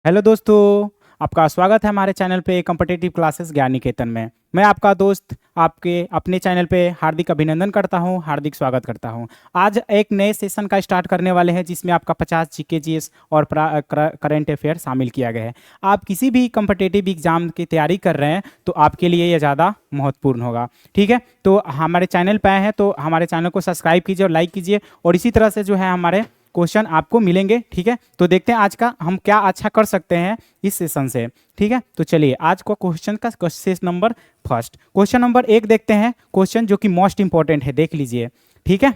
Hello दोस्तों, आपका स्वागत है हमारे चैनल पे कॉम्पिटिटिव क्लासेस ज्ञान निकेतन में। मैं आपका दोस्त आपके अपने चैनल पे हार्दिक अभिनंदन करता हूं, हार्दिक स्वागत करता हूं। आज एक नए सेशन का स्टार्ट करने वाले हैं जिसमें आपका 50 जीके जीएस और करंट अफेयर शामिल किया गया है। आप किसी भी कॉम्पिटिटिव एग्जाम की तैयारी कर रहे हैं तो आपके लिए ये ज़्यादा महत्वपूर्ण होगा। ठीक है, तो हमारे चैनल पे आए हैं तो हमारे चैनल को सब्सक्राइब कीजिए और लाइक कीजिए, और इसी तरह से जो है हमारे क्वेश्चन आपको मिलेंगे। ठीक है, तो देखते हैं आज का हम क्या अच्छा कर सकते हैं इस सेशन से। ठीक है, तो चलिए आज को क्वेश्चन का question number first, question number 1 देखते हैं। क्वेश्चन जो कि मोस्ट इंपॉर्टेंट है, देख लीजिए। ठीक है,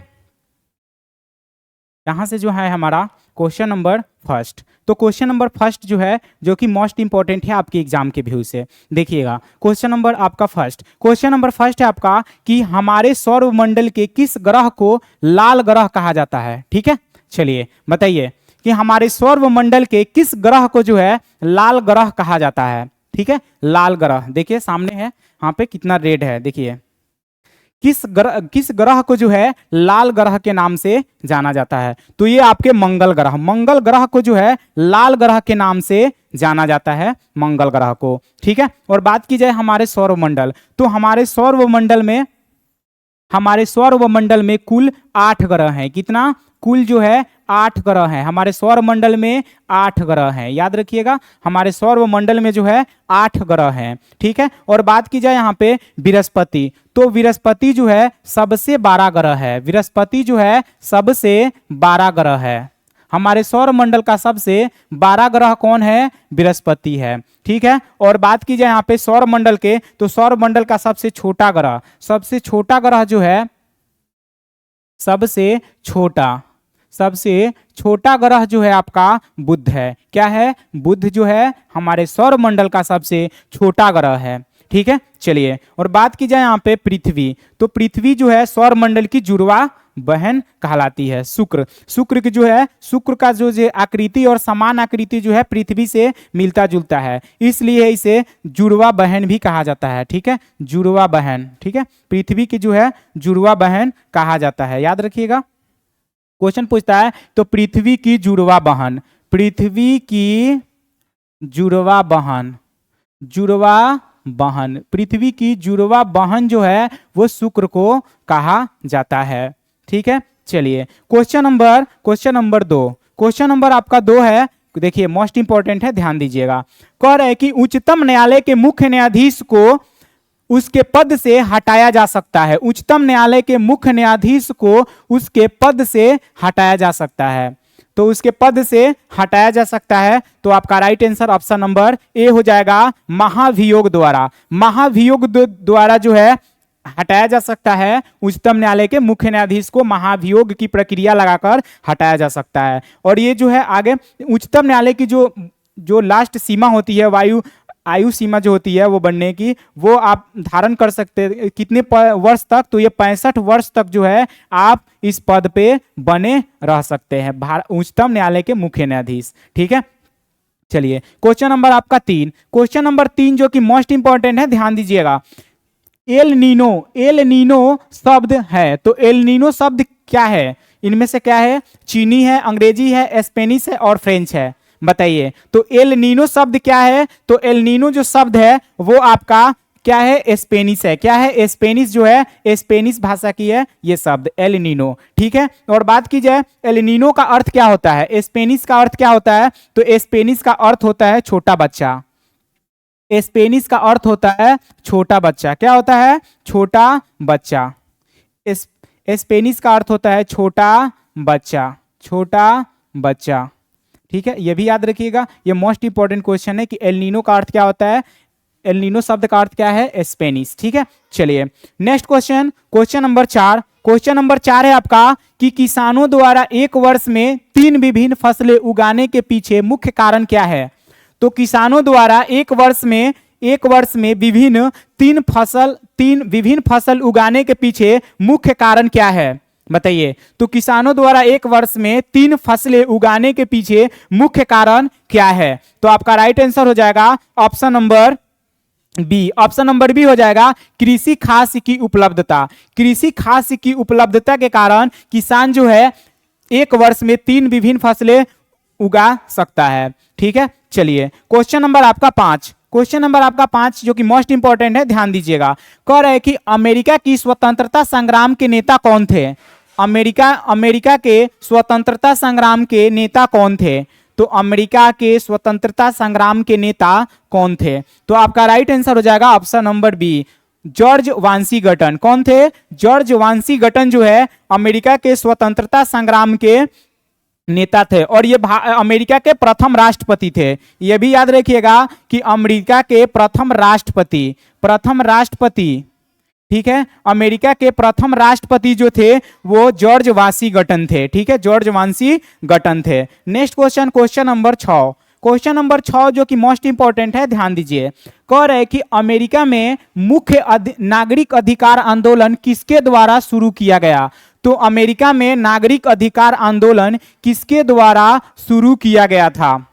यहाँ से जो है हमारा क्वेश्चन नंबर फर्स्ट, तो क्वेश्चन नंबर फर्स्ट जो है जो कि मोस्ट इंपॉर्टेंट है आपके एग्जाम के व्यू से। देखिएगा क्वेश्चन नंबर आपका फर्स्ट, क्वेश्चन नंबर फर्स्ट है आपका कि हमारे सौरमंडल के किस ग्रह को लाल ग्रह कहा जाता है। ठीक है, चलिए बताइए कि हमारे सौरमंडल के किस ग्रह को जो है लाल ग्रह कहा जाता है। ठीक है, लाल ग्रह देखिए सामने है, यहाँ पे कितना रेड है, देखिए किस ग्रह को जो है लाल ग्रह के नाम से जाना जाता है। तो ये आपके मंगल ग्रह को जो है लाल ग्रह के नाम से जाना जाता है, मंगल ग्रह को। ठीक है, और बात की जाए हमारे सौरमंडल, तो हमारे सौरमंडल में कुल 8 ग्रह हैं। कितना? कुल जो है 8 ग्रह हैं हमारे सौरमंडल में, 8 ग्रह हैं, याद रखिएगा हमारे सौरमंडल में जो है 8 ग्रह हैं। ठीक है, और बात की जाए यहाँ पे बृहस्पति, तो बृहस्पति जो है सबसे 12 ग्रह है। बृहस्पति जो है सबसे 12 ग्रह है। हमारे सौरमंडल का सबसे 12 ग्रह कौन है? बृहस्पति है। ठीक है, और बात की जाए यहाँ पे सौरमंडल के, तो सौरमंडल का सबसे छोटा ग्रह जो है, सबसे छोटा ग्रह जो है आपका बुध है। क्या है? बुध जो है हमारे सौरमंडल का सबसे छोटा ग्रह है। ठीक है, चलिए, और बात की जाए यहाँ पे पृथ्वी, तो पृथ्वी जो है सौरमंडल की जुड़वा बहन कहलाती है। शुक्र की जो है, शुक्र का जो आकृति और समान आकृति जो है पृथ्वी से मिलता जुलता है, इसलिए इसे जुड़वा बहन भी कहा जाता है। ठीक है, जुड़वा बहन। ठीक है, पृथ्वी की जो है जुड़वा बहन कहा जाता है, याद रखिएगा। क्वेश्चन पूछता है तो पृथ्वी की जुड़वा बहन, पृथ्वी की जुड़वा बहन पृथ्वी की जुड़वा बहन जो है वो शुक्र को कहा जाता है। ठीक है, चलिए क्वेश्चन नंबर 2, क्वेश्चन नंबर आपका 2 है, देखिए मोस्ट इंपॉर्टेंट है, ध्यान दीजिएगा। कह रहे हैं कि उच्चतम न्यायालय के मुख्य न्यायाधीश को उसके पद से हटाया जा सकता है। उच्चतम न्यायालय के मुख्य न्यायाधीश को उसके पद से हटाया जा सकता है, तो उसके पद से हटाया जा सकता है, तो आपका right answer option number A हो जाएगा, महाभियोग द्वारा जो है हटाया जा सकता है। उच्चतम न्यायालय के मुख्य न्यायाधीश को महाभियोग की प्रक्रिया लगाकर हटाया जा सकता है। और ये जो है आगे उच्चतम न्यायालय की जो लास्ट सीमा होती है, आयु सीमा जो होती है वो बनने की, वो आप धारण कर सकते हैं कितने वर्ष तक, तो ये 65 वर्ष तक जो है आप इस पद पे बने रह सकते हैं, उच्चतम न्यायालय के मुख्य न्यायाधीश। ठीक है, चलिए क्वेश्चन नंबर आपका 3, क्वेश्चन नंबर 3 जो कि मोस्ट इंपॉर्टेंट है, ध्यान दीजिएगा। एल नीनो शब्द है, तो एल नीनो शब्द क्या है? इनमें से क्या है? चीनी है, अंग्रेजी है, स्पेनिश है और फ्रेंच है, बताइए। तो एल नीनो शब्द क्या है? तो एल नीनो जो शब्द है वो आपका क्या है? स्पेनिश है। क्या है? स्पेनिश जो है स्पेनिश भाषा की है ये शब्द एल नीनो। ठीक है, और बात की जाए एल नीनो का अर्थ क्या होता है, स्पेनिश का अर्थ क्या होता है? तो स्पेनिश का अर्थ होता है छोटा बच्चा। स्पेनिश का अर्थ होता है छोटा बच्चा। क्या होता है? छोटा बच्चा। स्पेनिश का अर्थ होता है छोटा बच्चा। ठीक है, ये भी याद रखिएगा, ये मोस्ट इंपॉर्टेंट क्वेश्चन है कि एल नीनो का अर्थ क्या होता है। एल नीनो शब्द का अर्थ क्या है? स्पेनिश। ठीक है, चलिए next question, question number 4, question number 4 है आपका कि किसानों द्वारा एक वर्ष में 3 विभिन्न फसलें उगाने के पीछे मुख्य कारण क्या है? तो किसानों द्वारा एक वर्ष में विभिन्न 3 विभिन्न फसल उगाने के पीछे मुख्य कारण क्या है, बताइए। तो किसानों द्वारा एक वर्ष में 3 फसलें उगाने के पीछे मुख्य कारण क्या है? तो आपका राइट आंसर हो जाएगा ऑप्शन नंबर बी हो जाएगा, कृषि खाद्य की उपलब्धता। कृषि खाद्य की उपलब्धता के कारण किसान जो है एक वर्ष में 3 विभिन्न फसलें उगा सकता है। ठीक है, चलिए क्वेश्चन नंबर आपका 5, क्वेश्चन नंबर आपका 5 जो कि मोस्ट इंपॉर्टेंट है, ध्यान दीजिएगा। कह रहे हैं कि अमेरिका की स्वतंत्रता संग्राम के नेता कौन थे? अमेरिका के स्वतंत्रता संग्राम के नेता कौन थे? तो अमेरिका के स्वतंत्रता संग्राम के नेता कौन थे? तो आपका राइट आंसर हो जाएगा option number B, George Washington. कौन थे? जॉर्ज वाशिंगटन जो है अमेरिका के स्वतंत्रता संग्राम के नेता थे और ये अमेरिका के प्रथम राष्ट्रपति थे। ये भी याद रखिएगा कि अमेरिका के प्रथम राष्ट्रपति, ठीक है, अमेरिका के प्रथम राष्ट्रपति जो थे वो जॉर्ज वाशिंगटन थे। ठीक है, जॉर्ज वाशिंगटन थे। Next question, question number 6, question number 6 जो कि मोस्ट इंपॉर्टेंट है, ध्यान दीजिए। कह रहे कि अमेरिका में मुख्य नागरिक अधिकार आंदोलन किसके द्वारा शुरू किया गया? तो अमेरिका में नागरिक अधिकार आंदोलन किसके द्वारा शुरू किया गया था?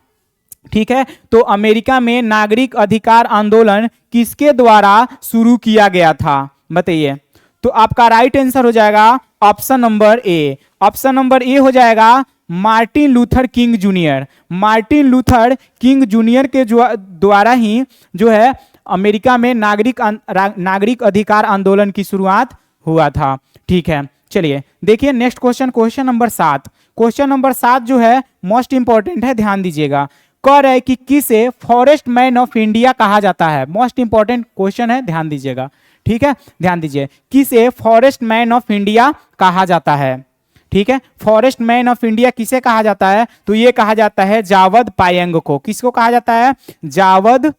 ठीक है, तो अमेरिका में नागरिक अधिकार आंदोलन किसके द्वारा शुरू किया गया था, बताइए। तो आपका राइट आंसर हो जाएगा option number A, option number A हो जाएगा Martin Luther king junior. Martin Luther king junior के द्वारा ही जो है अमेरिका में नागरिक अधिकार आंदोलन की शुरुआत हुआ था। ठीक है, चलिए देखिए next question, question number 7, question number 7 जो है मोस्ट इंपॉर्टेंट है, ध्यान दीजिएगा। कह रहे कि किसे फॉरेस्ट मैन ऑफ इंडिया कहा जाता है? मोस्ट इंपॉर्टेंट क्वेश्चन है, ध्यान दीजिएगा। ठीक है, ध्यान दीजिए, किसे फॉरेस्ट मैन ऑफ इंडिया कहा जाता है? ठीक है, फॉरेस्ट मैन ऑफ इंडिया किसे कहा जाता है? तो ये कहा जाता है जावद पायंग को। किसको कहा जाता है? जावद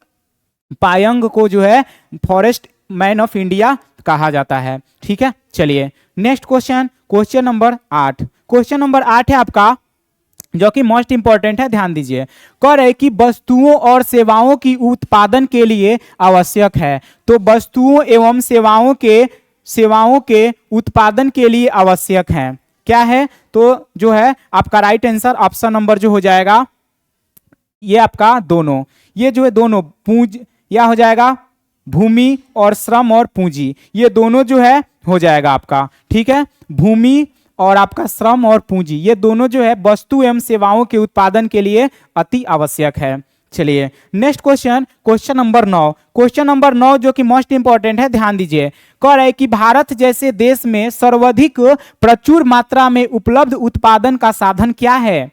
पायंग को जो है फॉरेस्ट मैन ऑफ इंडिया कहा जाता है। ठीक है, चलिए next question, question number 8, question number 8 है आपका जो कि मोस्ट इंपॉर्टेंट है, ध्यान दीजिए। कह रहे कि वस्तुओं और सेवाओं की उत्पादन के लिए आवश्यक है। तो वस्तुओं एवं सेवाओं के उत्पादन के लिए आवश्यक है, क्या है? तो जो है आपका राइट आंसर ऑप्शन नंबर जो हो जाएगा ये आपका दोनों, ये जो है दोनों या हो जाएगा भूमि और श्रम और पूंजी, ये दोनों जो है हो जाएगा आपका। ठीक है, भूमि और आपका श्रम और पूंजी ये दोनों जो है वस्तु एवं सेवाओं के उत्पादन के लिए अति आवश्यक है। चलिए next question, question number 9, question number 9 जो कि मोस्ट इंपॉर्टेंट है, ध्यान दीजिए। कह रहे कि भारत जैसे देश में सर्वाधिक प्रचुर मात्रा में उपलब्ध उत्पादन का साधन क्या है?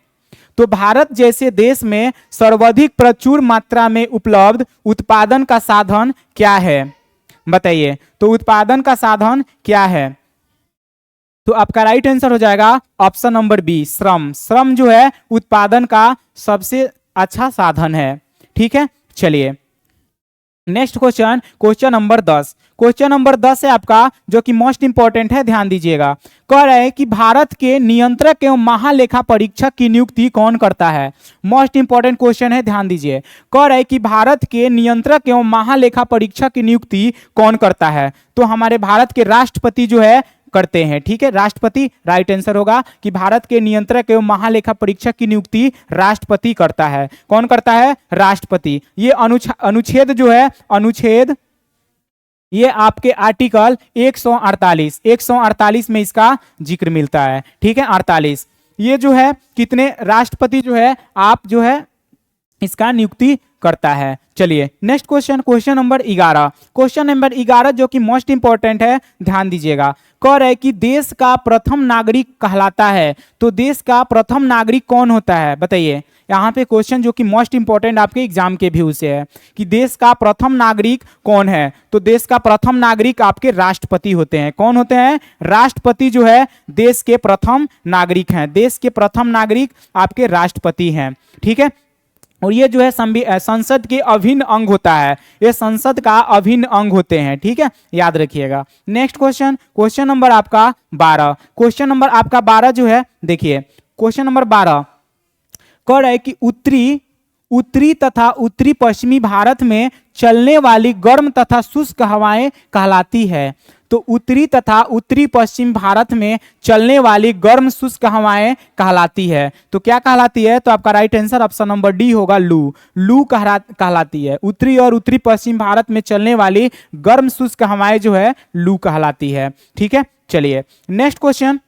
तो भारत जैसे देश में सर्वाधिक प्रचुर मात्रा में उपलब्ध उत्पादन का साधन क्या है, बताइए। तो उत्पादन का साधन क्या है? तो आपका राइट आंसर हो जाएगा ऑप्शन नंबर बी, श्रम। श्रम जो है उत्पादन का सबसे अच्छा साधन है। ठीक है, चलिए next question, question number 10, question number 10 है आपका जो कि मोस्ट इंपॉर्टेंट है, ध्यान दीजिएगा। कह रहे हैं कि भारत के नियंत्रक एवं महालेखा परीक्षक की नियुक्ति कौन करता है? मोस्ट इंपॉर्टेंट क्वेश्चन है, ध्यान दीजिए। कह रहे हैं कि भारत के नियंत्रक एवं महालेखा परीक्षक की नियुक्ति कौन करता है? तो हमारे भारत के राष्ट्रपति जो है करते हैं। ठीक है, राष्ट्रपति राइट आंसर होगा कि भारत के नियंत्रक एवं महालेखा परीक्षक की नियुक्ति राष्ट्रपति करता है। कौन करता है? राष्ट्रपति। ये अनुच्छेद जो है, अनुच्छेद ये आपके आर्टिकल 148 में इसका जिक्र मिलता है। ठीक है, 48 ये जो है कितने राष्ट्रपति जो है आप जो है इसका नियुक्ति करता है। चलिए next question, question number 11, question number 11 जो कि मोस्ट इंपॉर्टेंट है, ध्यान दीजिएगा। कह रहे कि देश का प्रथम नागरिक कहलाता है। तो देश का प्रथम नागरिक कौन होता है, बताइए। यहाँ पे क्वेश्चन जो कि मोस्ट इंपॉर्टेंट आपके एग्जाम के व्यू से है कि देश का प्रथम नागरिक कौन है? तो देश का प्रथम नागरिक आपके राष्ट्रपति होते हैं। कौन होते हैं? राष्ट्रपति जो है देश के प्रथम नागरिक हैं। देश के प्रथम नागरिक आपके राष्ट्रपति हैं। ठीक है, और ये जो है संसद के अभिन्न अंग होता है, ये संसद का अभिन्न अंग होते हैं। ठीक है, याद रखिएगा। नेक्स्ट क्वेश्चन, क्वेश्चन नंबर आपका 12, क्वेश्चन नंबर आपका 12 जो है, देखिए क्वेश्चन नंबर 12 कह रहा है कि उत्तरी तथा उत्तरी पश्चिमी भारत में चलने वाली गर्म तथा शुष्क हवाएं कहलाती है। तो उत्तरी तथा उत्तरी पश्चिम भारत में चलने वाली गर्म शुष्क हवाएं कहलाती है। तो क्या कहलाती है? तो आपका right answer option number D होगा, लू। लू कहलाती है। उत्तरी और उत्तरी पश्चिम भारत में चलने वाली गर्म शुष्क हवाएं जो है लू कहलाती है। ठीक है, चलिए नेक्स्ट क्वेश्चन,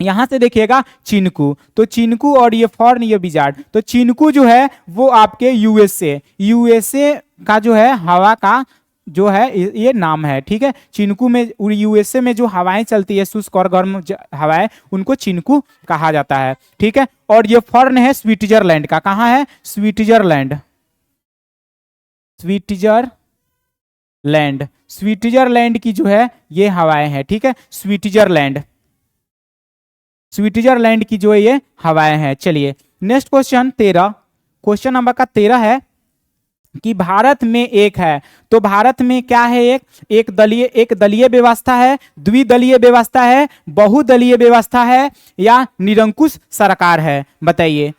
यहां से देखिएगा चिनकू, तो चिनकू और ये फॉर्न ये विजार्ड, तो चिनकू जो है वो आपके यूएसए का जो है हवा का जो है ये नाम है, ठीक है। चिनकू में यूएसए में जो हवाएं चलती है शुष्क और गर्म हवाएं, उनको चिनकू कहा जाता है, ठीक है। और ये फॉर्न है स्विट्जरलैंड का, कहाँ है? स्विट्जरलैंड, स्विट्जरलैंड की जो है ये हवाएं हैं, ठीक है। स्विट्जरलैंड की जो है ये हवाएं हैं। चलिए नेक्स्ट क्वेश्चन 13, क्वेश्चन नंबर का 13 है कि भारत में एक है, तो भारत में क्या है? एक दलीय व्यवस्था है, द्विदलीय व्यवस्था है, बहुदलीय व्यवस्था है या निरंकुश सरकार है? बताइए।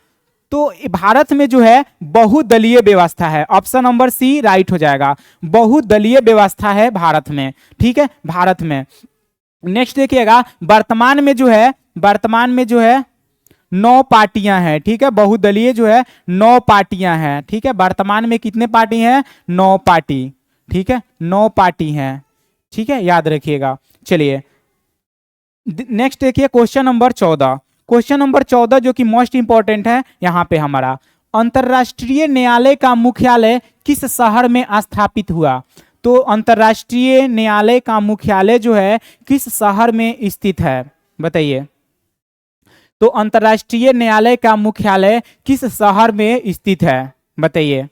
तो भारत में जो है बहुदलीय व्यवस्था है, ऑप्शन नंबर सी राइट हो जाएगा। बहुदलीय व्यवस्था है भारत में, ठीक है, भारत में। नेक्स्ट देखिएगा, वर्तमान में जो है 9 पार्टियां हैं, ठीक है। बहुदलीय जो है 9 पार्टियां हैं, ठीक है। वर्तमान में कितने पार्टी हैं? 9 पार्टी, ठीक है, 9 पार्टी हैं, ठीक है, याद रखिएगा। चलिए नेक्स्ट देखिए क्वेश्चन नंबर 14, क्वेश्चन नंबर 14 जो कि मोस्ट इंपॉर्टेंट है यहाँ पे हमारा, अंतरराष्ट्रीय न्यायालय का मुख्यालय किस शहर में स्थापित हुआ? तो अंतरराष्ट्रीय न्यायालय का मुख्यालय जो है किस शहर में स्थित है? बताइए। तो अंतरराष्ट्रीय न्यायालय का मुख्यालय किस शहर में स्थित है? बताइए।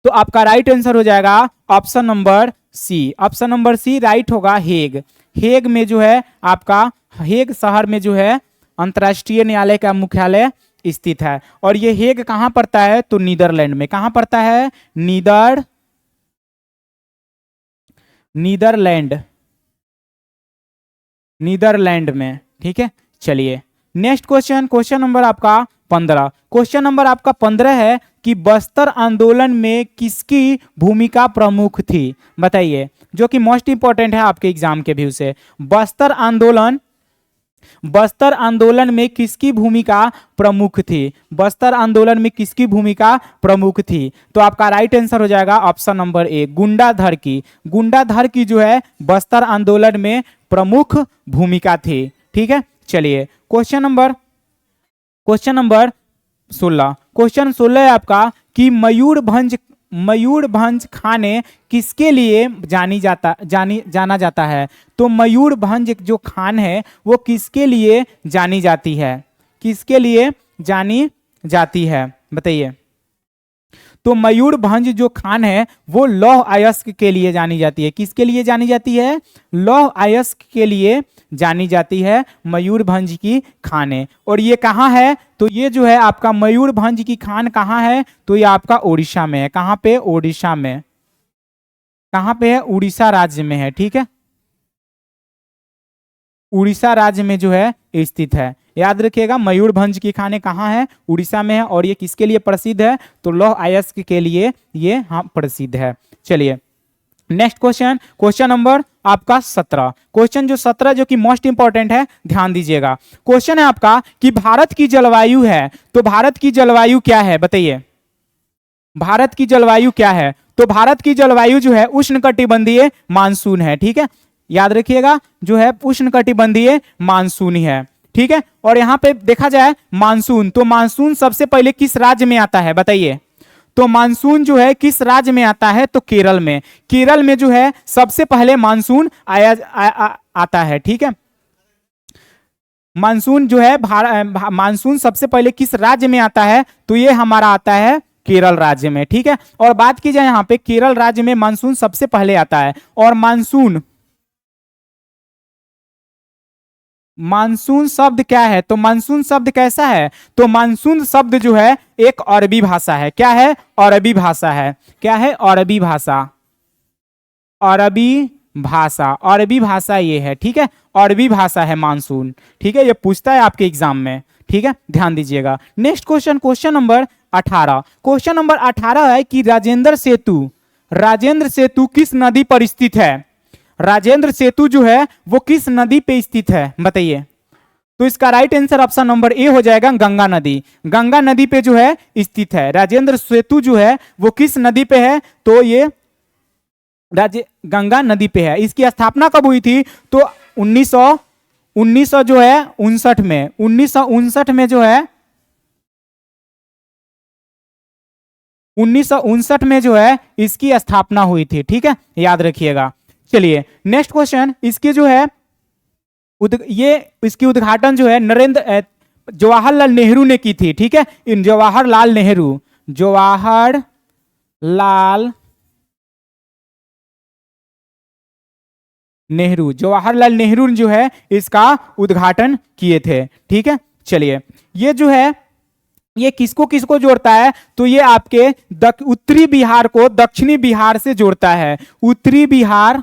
तो आपका राइट आंसर हो जाएगा option number C, option number C right होगा, हेग में जो है आपका हेग शहर में जो है अंतरराष्ट्रीय न्यायालय का मुख्यालय स्थित है। और ये हेग कहां पड़ता है? तो नीदरलैंड में। कहां पड़ता है? नीदरलैंड में, ठीक है। चलिए नेक्स्ट क्वेश्चन, क्वेश्चन नंबर आपका 15, क्वेश्चन नंबर आपका 15 है कि बस्तर आंदोलन में किसकी भूमिका प्रमुख थी? बताइए, जो कि मोस्ट इंपॉर्टेंट है आपके एग्जाम के व्यू से। बस्तर आंदोलन में किसकी भूमिका प्रमुख थी? बस्तर आंदोलन में किसकी भूमिका प्रमुख थी? तो आपका राइट आंसर हो जाएगा ऑप्शन नंबर ए, गुंडाधर की जो है बस्तर आंदोलन में प्रमुख भूमिका थी, ठीक है। चलिए क्वेश्चन नंबर 16, क्वेश्चन 16 है आपका कि मयूरभंज खाने किसके लिए जाना जाता है? तो मयूरभंज जो खान है वो किसके लिए जानी जाती है? किसके लिए जानी जाती है? बताइए। तो मयूरभंज जो खान है वो लौह अयस्क के लिए जानी जाती है। किसके लिए जानी जाती है? लौह अयस्क के लिए जानी जाती है मयूरभंज की खानें। और ये कहाँ है? तो ये जो है आपका मयूरभंज की खान कहाँ है? तो ये आपका उड़ीसा में है। कहाँ पे? उड़ीसा में। कहाँ पे है? उड़ीसा राज्य में है, ठीक है। उड़ीसा राज्य में जो है स्थित है। याद रखिएगा मयूरभंज की खानें कहाँ है? उड़ीसा में है। और ये किसके लिए प्रसिद्ध है? तो लौह अयस्क के लिए ये हाँ प्रसिद्ध है। चलिए नेक्स्ट क्वेश्चन, क्वेश्चन नंबर आपका 17, क्वेश्चन जो 17 जो कि मोस्ट इंपॉर्टेंट है, ध्यान दीजिएगा। क्वेश्चन है आपका कि भारत की जलवायु है, तो भारत की जलवायु क्या है? बताइए। भारत की जलवायु क्या है? तो भारत की जलवायु जो है उष्णकटिबंधीय मानसून है, ठीक है। याद रखिएगा जो है उष्णकटिबंधीय मानसून है, ठीक है। और यहां पे देखा जाए मानसून, तो मानसून सबसे पहले किस राज्य में आता है? बताइए। तो मानसून जो है किस राज्य में आता है? तो केरल में। केरल में जो है सबसे पहले मानसून आता है, ठीक है। मानसून जो है मानसून सबसे पहले किस राज्य में आता है? तो ये हमारा आता है केरल राज्य में, ठीक है। और बात की जाए यहाँ पे केरल राज्य में मानसून सबसे पहले आता है। और मानसून शब्द क्या है? तो मानसून शब्द कैसा है? तो मानसून शब्द जो है एक अरबी भाषा है। क्या है? अरबी भाषा है। क्या है? अरबी भाषा। अरबी भाषा ये है, ठीक है। अरबी भाषा है मानसून, ठीक है। ये पूछता है आपके एग्जाम में, ठीक है, ध्यान दीजिएगा। Next question, question number 18, question number 18 है कि राजेंद्र सेतु किस नदी पर स्थित है? राजेंद्र सेतु जो है वो किस नदी पे स्थित है? बताइए। तो इसका right answer option number A हो जाएगा, गंगा नदी। गंगा नदी पे जो है स्थित है राजेंद्र सेतु जो है वो किस नदी पे है? तो ये गंगा नदी पे है। इसकी स्थापना कब हुई थी? तो 1900 जो है 59 में, 1959 में जो है 1959 में जो है इसकी स्थापना हुई थी। ठीक है, याद रखिएगा। चलिए नेक्स्ट क्वेश्चन, इसके जो है ये इसकी उद्घाटन जो है जवाहरलाल नेहरू ने की थी। ठीक है, इन जवाहरलाल नेहरू जो है इसका उद्घाटन किए थे। ठीक है, चलिए ये जो है ये किसको किसको जोड़ता है, तो ये आपके उत्तरी बिहार को दक्षिणी बिहार से जोड़ता है। उत्तरी बिहार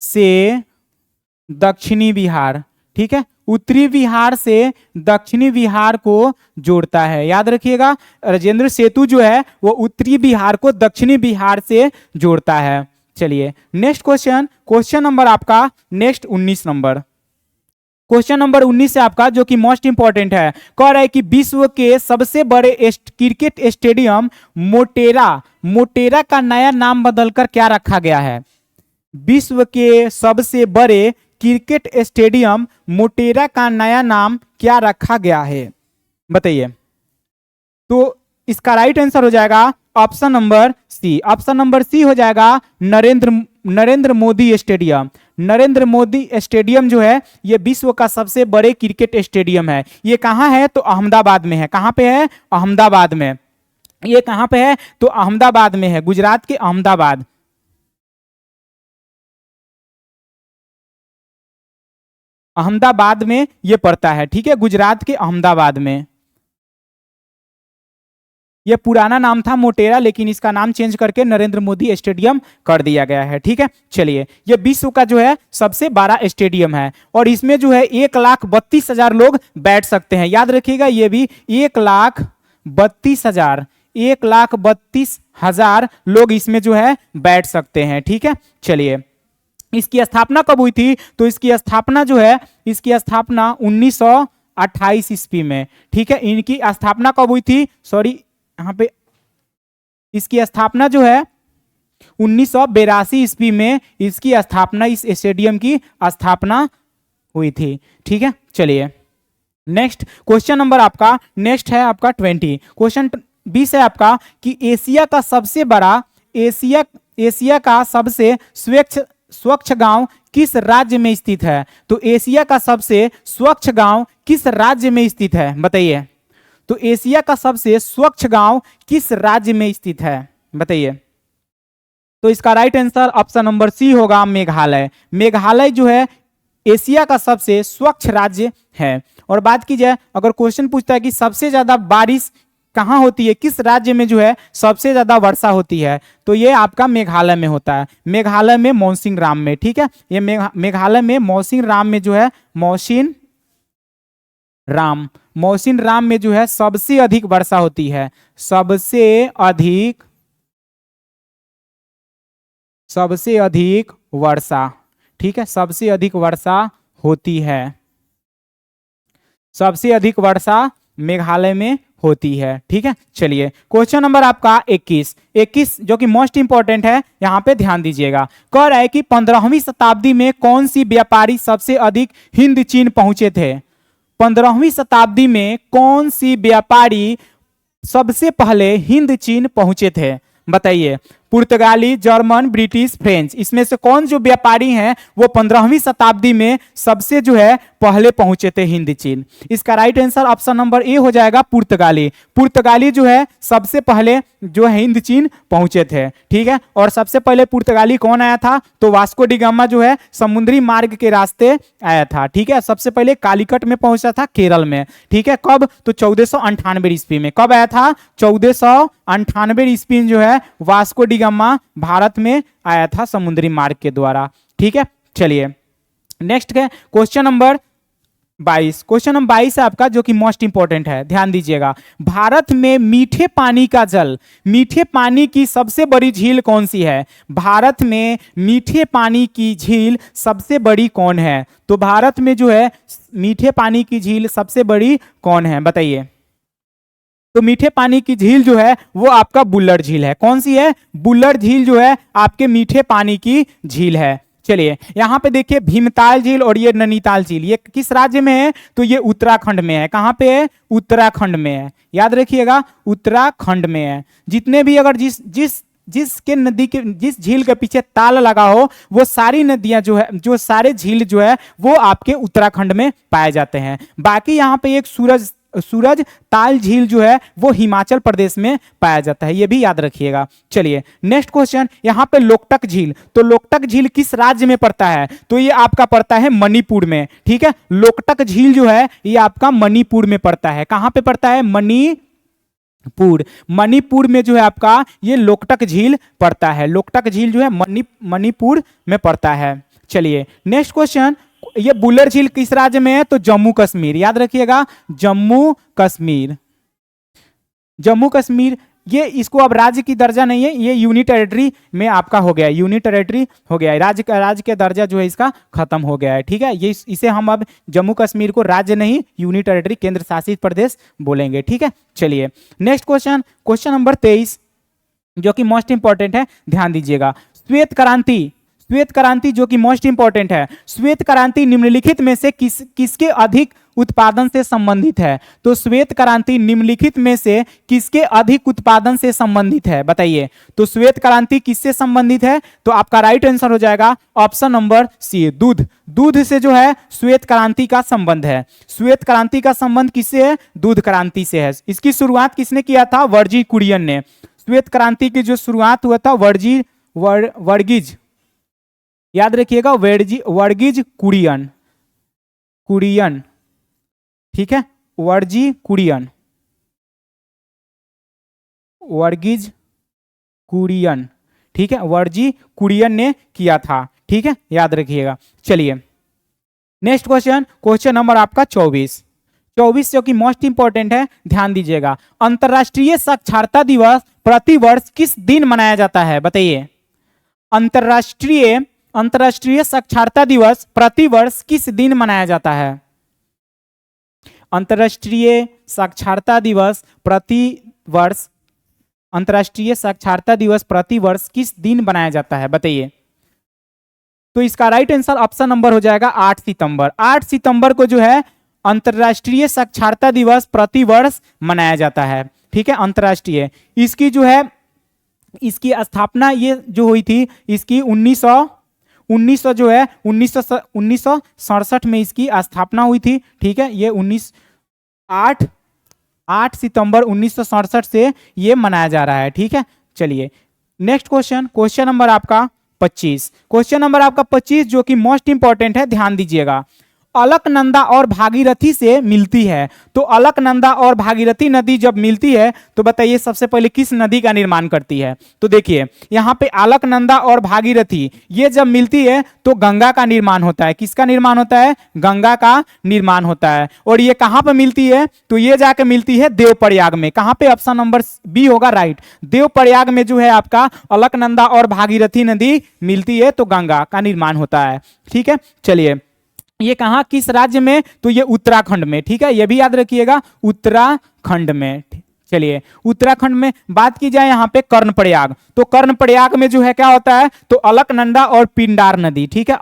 से दक्षिणी बिहार। ठीक है, उत्तरी बिहार से दक्षिणी बिहार को जोड़ता है। याद रखिएगा, राजेंद्र सेतु जो है वो उत्तरी बिहार को दक्षिणी बिहार से जोड़ता है। चलिए नेक्स्ट क्वेश्चन नंबर आपका नेक्स्ट 19 नंबर, क्वेश्चन नंबर 19 से आपका जो कि मोस्ट इंपॉर्टेंट है, कह रहा है कि विश्व के सबसे बड़े क्रिकेट स्टेडियम मोटेरा का नया नाम बदलकर क्या रखा गया है। विश्व के सबसे बड़े क्रिकेट स्टेडियम मोटेरा का नया नाम क्या रखा गया है, बताइए। तो इसका राइट आंसर हो जाएगा option number C. Option number C हो जाएगा नरेंद्र मोदी स्टेडियम। नरेंद्र मोदी स्टेडियम जो है ये विश्व का सबसे बड़े क्रिकेट स्टेडियम है। ये कहाँ है, तो अहमदाबाद में है। कहाँ पे है, अहमदाबाद में। ये कहाँ पे है, तो अहमदाबाद में है, गुजरात के अहमदाबाद। अहमदाबाद में ये पड़ता है। ठीक है, गुजरात के अहमदाबाद में। ये पुराना नाम था मोटेरा, लेकिन इसका नाम चेंज करके नरेंद्र मोदी स्टेडियम कर दिया गया है। ठीक है, चलिए ये विश्व का जो है सबसे बड़ा स्टेडियम है और इसमें जो है 1,32,000 लोग बैठ सकते हैं। याद रखिएगा, ये भी 1,32,000 लोग इसमें जो है बैठ सकते हैं। ठीक है, चलिए इसकी स्थापना कब हुई थी, तो इसकी स्थापना जो है इसकी स्थापना 1928 ईस्वी में। ठीक है, इनकी स्थापना कब हुई थी, सॉरी यहाँ पे इसकी स्थापना जो है 1982 ईस्वी में इसकी स्थापना, इस स्टेडियम की स्थापना हुई थी। ठीक है, चलिए नेक्स्ट क्वेश्चन नंबर आपका नेक्स्ट है आपका 20। क्वेश्चन 20 है आपका कि एशिया का सबसे स्वच्छ गांव किस राज्य में स्थित है। तो एशिया का सबसे स्वच्छ गांव किस राज्य में स्थित है, बताइए। तो एशिया का सबसे स्वच्छ गांव किस राज्य में स्थित है, बताइए। तो इसका right answer option number C होगा, मेघालय। मेघालय जो है एशिया का सबसे स्वच्छ राज्य है। और बात की जाए, अगर क्वेश्चन पूछता है कि सबसे ज्यादा बारिश कहाँ होती है, किस राज्य में जो है सबसे ज्यादा वर्षा होती है, तो ये आपका मेघालय में होता है। मेघालय में मौसिनराम में। ठीक है, ये मेघालय में मौसिनराम में जो है मौसिनराम में जो है सबसे अधिक वर्षा होती है। सबसे अधिक वर्षा। ठीक है, सबसे अधिक वर्षा होती है, सबसे अधिक वर्षा मेघालय में होती है। ठीक है, चलिए क्वेश्चन नंबर आपका 21 जो कि मोस्ट इंपॉर्टेंट है, यहां पे ध्यान दीजिएगा। कह रहा है कि 15वीं शताब्दी में कौन सी व्यापारी सबसे अधिक हिंद चीन पहुंचे थे। 15वीं शताब्दी में कौन सी व्यापारी सबसे पहले हिंद चीन पहुंचे थे, बताइए। पुर्तगाली, जर्मन, ब्रिटिश, फ्रेंच, इसमें से कौन जो व्यापारी हैं वो 15वीं शताब्दी में सबसे जो है पहले पहुंचे थे हिंद चीन। इसका right answer option number A हो जाएगा, पुर्तगाली। पुर्तगाली जो है सबसे पहले जो है हिंद चीन पहुंचे थे। ठीक है, और सबसे पहले पुर्तगाली कौन आया था, तो वास्को डी गामा जो है समुद्री मार्ग के रास्ते आया था। ठीक है, सबसे पहले कालीकट में पहुंचा था, केरल में। ठीक है, कब, तो 1498 ईस्वी में। कब आया था, 1498 ईस्वी में जो है वास्को डी गामा भारत में आया था समुद्री मार्ग के द्वारा। ठीक है, चलिए नेक्स्ट है क्वेश्चन नंबर 22। क्वेश्चन नंबर 22 है आपका जो कि मोस्ट इंपॉर्टेंट है, ध्यान दीजिएगा। भारत में मीठे पानी की सबसे बड़ी झील कौन सी है। भारत में मीठे पानी की झील सबसे बड़ी कौन है, तो भारत में जो है मीठे पानी की झील सबसे बड़ी कौन है, बताइए। तो मीठे पानी की झील जो है वो आपका बुल्लर झील है। कौन सी है? बुल्लर झील जो है आपके मीठे पानी की झील है। चलिए यहाँ पे देखिए भीमताल झील और ये नैनीताल झील, ये किस राज्य में है? तो ये उत्तराखंड में है। कहाँ पे है? उत्तराखंड में है, याद रखिएगा उत्तराखंड में है। जितने भी अगर जिसके नदी के जिस झील के पीछे ताल लगा हो वो सारी नदियां जो है, जो सारे झील जो है वो आपके उत्तराखंड में पाए जाते हैं। बाकी यहाँ पे एक सूरज ताल झील जो है वो हिमाचल प्रदेश में पाया जाता है, ये भी याद रखिएगा। चलिए नेक्स्ट क्वेश्चन, यहाँ पे लोकटक झील, तो लोकटक झील किस राज्य में पड़ता है? तो ये आपका पड़ता है मणिपुर में। ठीक है, लोकटक झील जो है ये आपका मणिपुर में पड़ता है। कहाँ पे पड़ता है? मणिपुर में जो है आपका ये लोकटक झील पड़ता है। लोकटक झील जो है मणिपुर में पड़ता है। चलिए नेक्स्ट क्वेश्चन, ये बुल्लर झील किस राज्य में है? तो जम्मू कश्मीर, याद रखिएगा जम्मू कश्मीर। जम्मू कश्मीर ये इसको अब राज्य की दर्जा नहीं है, ये यूनिट टेरिटरी में आपका हो गया है, यूनिट टेरिटरी हो गया है, राज्य का दर्जा जो है इसका खत्म हो गया है। ठीक है, ये इसे हम अब जम्मू कश्मीर को राज्य नहीं यूनिट टेरिटरी केंद्र शासित प्रदेश बोलेंगे। ठीक है, चलिए नेक्स्ट क्वेश्चन, क्वेश्चन नंबर 23 जो कि मोस्ट इंपॉर्टेंट है, ध्यान दीजिएगा। श्वेत क्रांति जो कि मोस्ट इंपॉर्टेंट है, श्वेत क्रांति निम्नलिखित में से किसके अधिक उत्पादन से संबंधित है? तो श्वेत क्रांति निम्नलिखित में से किसके अधिक उत्पादन से संबंधित है? बताइए। तो श्वेत क्रांति किससे संबंधित है? तो आपका राइट आंसर हो जाएगा ऑप्शन नंबर सी, दूध से जो है श्वेत क्रांति का संबंध है। श्वेत क्रांति का संबंध किससे है? दूध क्रांति से है। इसकी शुरुआत किसने किया था? वर्जी कुरियन ने। श्वेत क्रांति की जो शुरुआत हुआ था वर्गीज, याद रखिएगा वर्गीज कुरियन। ठीक है, वर्गीज कुरियन, ठीक है, वर्जी कुरियन ने किया था। ठीक है, याद रखिएगा। चलिए नेक्स्ट क्वेश्चन, क्वेश्चन नंबर आपका 24 जो कि मोस्ट इंपॉर्टेंट है, ध्यान दीजिएगा। अंतरराष्ट्रीय साक्षरता दिवस प्रतिवर्ष किस दिन मनाया जाता है? बताइए। अंतरराष्ट्रीय साक्षरता दिवस प्रतिवर्ष किस दिन मनाया जाता है? अंतरराष्ट्रीय साक्षरता दिवस प्रतिवर्ष किस दिन मनाया जाता है? बताइए। तो इसका राइट आंसर ऑप्शन नंबर हो जाएगा 8 सितंबर। 8 सितंबर को जो है अंतरराष्ट्रीय साक्षरता दिवस प्रतिवर्ष मनाया जाता है। ठीक है, अंतरराष्ट्रीय। इसकी जो है इसकी स्थापना ये जो हुई थी इसकी 1967 में इसकी स्थापना हुई थी। ठीक है, ये 8 सितंबर 1967 से ये मनाया जा रहा है। ठीक है, चलिए नेक्स्ट क्वेश्चन नंबर आपका 25 जो कि मोस्ट इंपॉर्टेंट है, ध्यान दीजिएगा। अलकनंदा और भागीरथी से मिलती है, तो अलकनंदा और भागीरथी नदी जब मिलती है तो बताइए सबसे पहले किस नदी का निर्माण करती है? तो देखिए यहाँ पे अलकनंदा और भागीरथी ये जब मिलती है तो गंगा का निर्माण होता है। किसका निर्माण होता है? गंगा का निर्माण होता है। और ये कहाँ पे मिलती है? तो ये जाके मिलती है देवप्रयाग में। कहाँ पे? ऑप्शन नंबर बी होगा राइट। देवप्रयाग में जो है आपका अलकनंदा और भागीरथी नदी मिलती है तो गंगा का निर्माण होता है। ठीक है, चलिए ये कहाँ किस राज्य में? तो ये उत्तराखंड में। ठीक है, ये भी याद रखिएगा उत्तराखंड में। चलिए उत्तराखंड में बात की जाए यहाँ पे कर्णप्रयाग, तो कर्णप्रयाग में जो है क्या होता है? तो अलकनंदा और पिंडार नदी। ठीक है,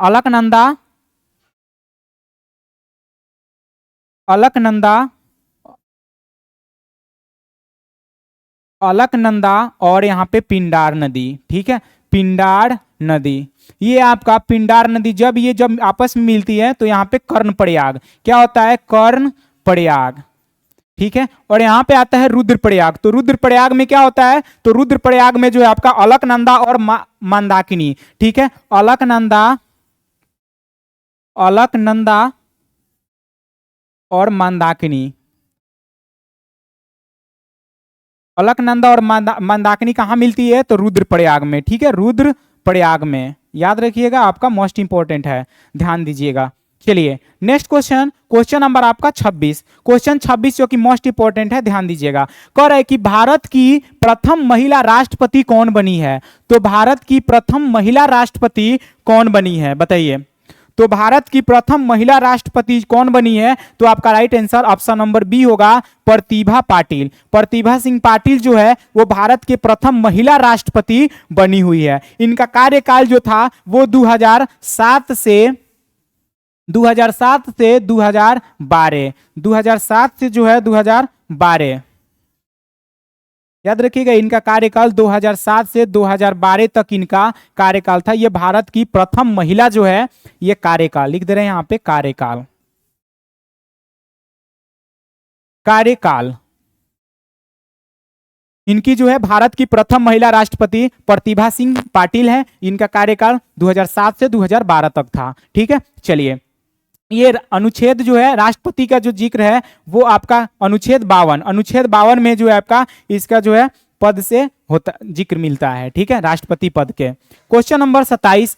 अलकनंदा और यहाँ पे पिंडार नदी। ठीक है, पिंडार नदी, ये आपका पिंडार नदी जब आपस में मिलती है तो यहाँ पे कर्णप्रयाग क्या होता है? कर्णप्रयाग। ठीक है, और यहाँ पे आता है रुद्रप्रयाग। तो रुद्रप्रयाग में क्या होता है? तो रुद्रप्रयाग में जो है आपका अलकनंदा और मंदाकिनी। ठीक है, अलकनंदा और मंदाकिनी। अलकनंदा और मंदाकिनी कहाँ मिलती है? तो रुद्रप्रयाग में। ठीक है, रुद्रप्रयाग में, याद रखिएगा, आपका मोस्ट इंपॉर्टेंट है, ध्यान दीजिएगा। चलिए नेक्स्ट क्वेश्चन नंबर आपका 26 जो कि मोस्ट इंपॉर्टेंट है, ध्यान दीजिएगा। कह रहा है कि भारत की प्रथम महिला राष्ट्रपति कौन बनी है? तो भारत की प्रथम महिला राष्ट्रपति कौन बनी है? बताइए। तो भारत की प्रथम महिला राष्ट्रपति कौन बनी है? तो आपका right answer option number B होगा, प्रतिभा पाटिल। प्रतिभा सिंह पाटिल जो है वो भारत के प्रथम महिला राष्ट्रपति बनी हुई है। इनका कार्यकाल जो था वो 2007 से 2012 2007 से जो है 2012, याद रखिएगा इनका कार्यकाल 2007 से 2012 तक इनका कार्यकाल था। ये भारत की प्रथम महिला जो है, ये कार्यकाल लिख दे रहे हैं यहां पे, कार्यकाल कार्यकाल इनकी जो है भारत की प्रथम महिला राष्ट्रपति प्रतिभा सिंह पाटिल है। इनका कार्यकाल 2007 से 2012 तक था। ठीक है, चलिए ये अनुच्छेद जो है राष्ट्रपति का जो जिक्र है वो आपका अनुच्छेद 52 में जो है आपका इसका जो है पद से होता जिक्र मिलता है। ठीक है, राष्ट्रपति पद के। क्वेश्चन नंबर 27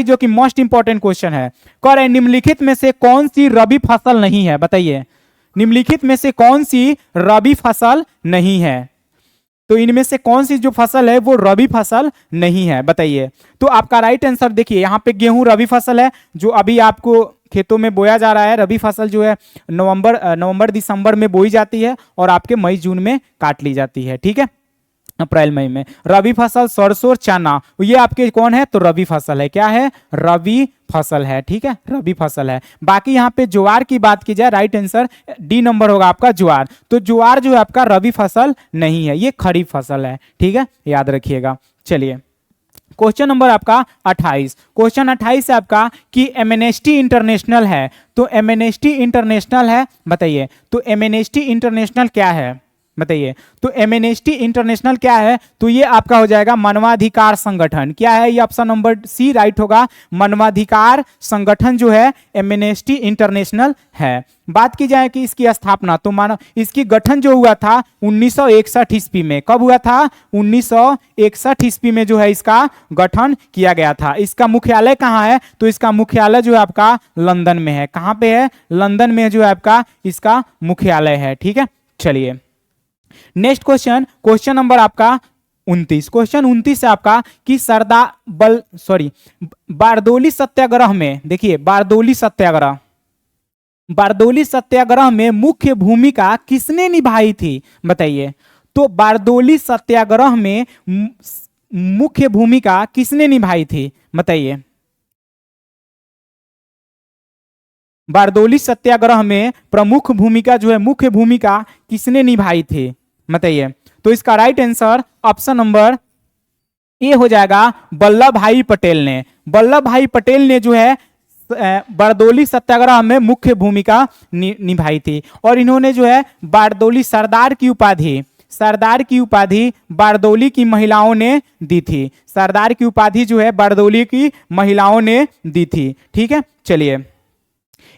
जो कि मोस्ट इंपॉर्टेंट क्वेश्चन है, कह रहे निम्नलिखित में से कौन सी रबी फसल नहीं है? बताइए, निम्नलिखित में से कौन सी रबी फसल नहीं है? तो इनमें से कौन सी जो फसल है वो रबी फसल नहीं है, बताइए। तो आपका राइट आंसर देखिए, यहाँ पे गेहूं रबी फसल है जो अभी आपको खेतों में बोया जा रहा है। रबी फसल जो है नवंबर दिसंबर में बोई जाती है और आपके मई जून में काट ली जाती है। ठीक है, अप्रैल मई में। रबी फसल सरसों और चना ये आपके कौन है? तो रबी फसल है। क्या है? रबी फसल है। ठीक है, रबी फसल है। बाकी यहाँ पे ज्वार की बात की जाए, राइट आंसर डी नंबर होगा आपका, ज्वार। तो ज्वार जो है आपका रबी फसल नहीं है, ये खरीफ फसल है। ठीक है, याद रखिएगा। चलिए क्वेश्चन नंबर आपका 28, क्वेश्चन 28 है आपका कि एमनेस्टी इंटरनेशनल है। तो एमनेस्टी इंटरनेशनल है, बताइए। तो एमनेस्टी इंटरनेशनल क्या है? बताइए। तो एमनेस्टी इंटरनेशनल क्या है? तो ये आपका हो जाएगा मानवाधिकार संगठन। क्या है ये? ऑप्शन नंबर सी राइट होगा, मानवाधिकार संगठन जो है एमनेस्टी इंटरनेशनल है। बात की जाए कि इसकी स्थापना, तो मानो इसकी गठन जो हुआ था 1961 ईस्वी में। कब हुआ था? 1961 ईस्वी में जो है इसका गठन किया गया था। इसका मुख्यालय कहाँ है? तो इसका मुख्यालय जो है आपका लंदन में है। कहाँ पे है? लंदन में जो है आपका इसका मुख्यालय है। ठीक है, चलिए नेक्स्ट क्वेश्चन नंबर आपका 29, क्वेश्चन 29 है आपका कि बारदोली सत्याग्रह में, देखिए बारदोली सत्याग्रह में मुख्य भूमिका किसने निभाई थी? बताइए। तो बारदोली सत्याग्रह में मुख्य भूमिका किसने निभाई थी? बताइए। बारदोली सत्याग्रह में प्रमुख भूमिका जो है, मुख्य भूमिका किसने निभाई थी? बताइए। तो इसका right answer option number A हो जाएगा, वल्लभ भाई पटेल ने। वल्लभ भाई पटेल ने जो है बारदोली सत्याग्रह में मुख्य भूमिका निभाई थी। और इन्होंने जो है बारदोली सरदार की उपाधि बारदोली की महिलाओं ने दी थी। सरदार की उपाधि जो है बारदोली की महिलाओं ने दी थी। ठीक है, चलिए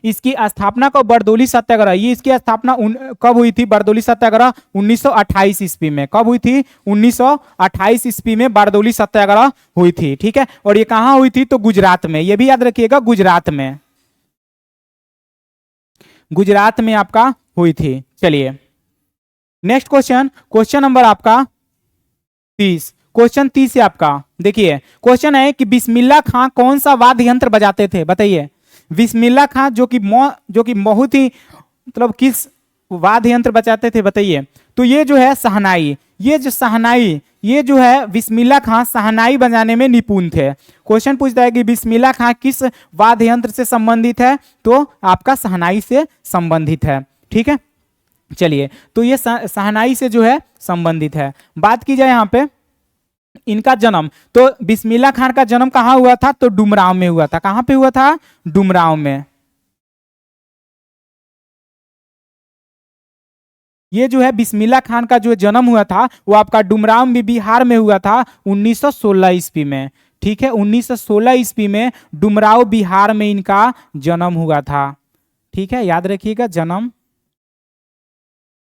इसकी स्थापना को बारदोली सत्याग्रह, ये इसकी स्थापना कब हुई थी? बारदोली सत्याग्रह 1928 ईस्वी में। कब हुई थी? 1928 ईस्वी में बारदोली सत्याग्रह हुई थी। ठीक है, और ये कहां हुई थी? तो गुजरात में। ये भी याद रखिएगा, गुजरात में आपका हुई थी। चलिए नेक्स्ट क्वेश्चन नंबर आपका 30, क्वेश्चन 30 है आपका। देखिए क्वेश्चन है कि बिस्मिल्लाह खां कौन सा वाद्य यंत्र बजाते थे? बताइए। बिस्मिल्लाह खां जो कि बहुत ही मतलब किस वाद्य यंत्र बजाते थे? बताइए। तो ये जो है शहनाई, ये जो है बिस्मिल्लाह खां शहनाई बजाने में निपुण थे। क्वेश्चन पूछता है कि बिस्मिल्लाह खां किस वाद्य यंत्र से संबंधित है? तो आपका शहनाई से संबंधित है। ठीक है, चलिए तो ये शहनाई से जो है संबंधित है। बात की जाए यहाँ पे इनका जन्म, तो बिस्मिल्लाह खान का जन्म कहाँ हुआ था? तो डुमरांव में हुआ था। कहां पे हुआ था? डुमरांव में। ये जो है बिस्मिल्लाह खान का जो जन्म हुआ था वो आपका डुमरांव में बिहार में हुआ था 1916 ईस्वी में। ठीक है, 1916 ईस्वी में डुमरांव बिहार में इनका जन्म हुआ था। ठीक है, याद रखिएगा जन्म।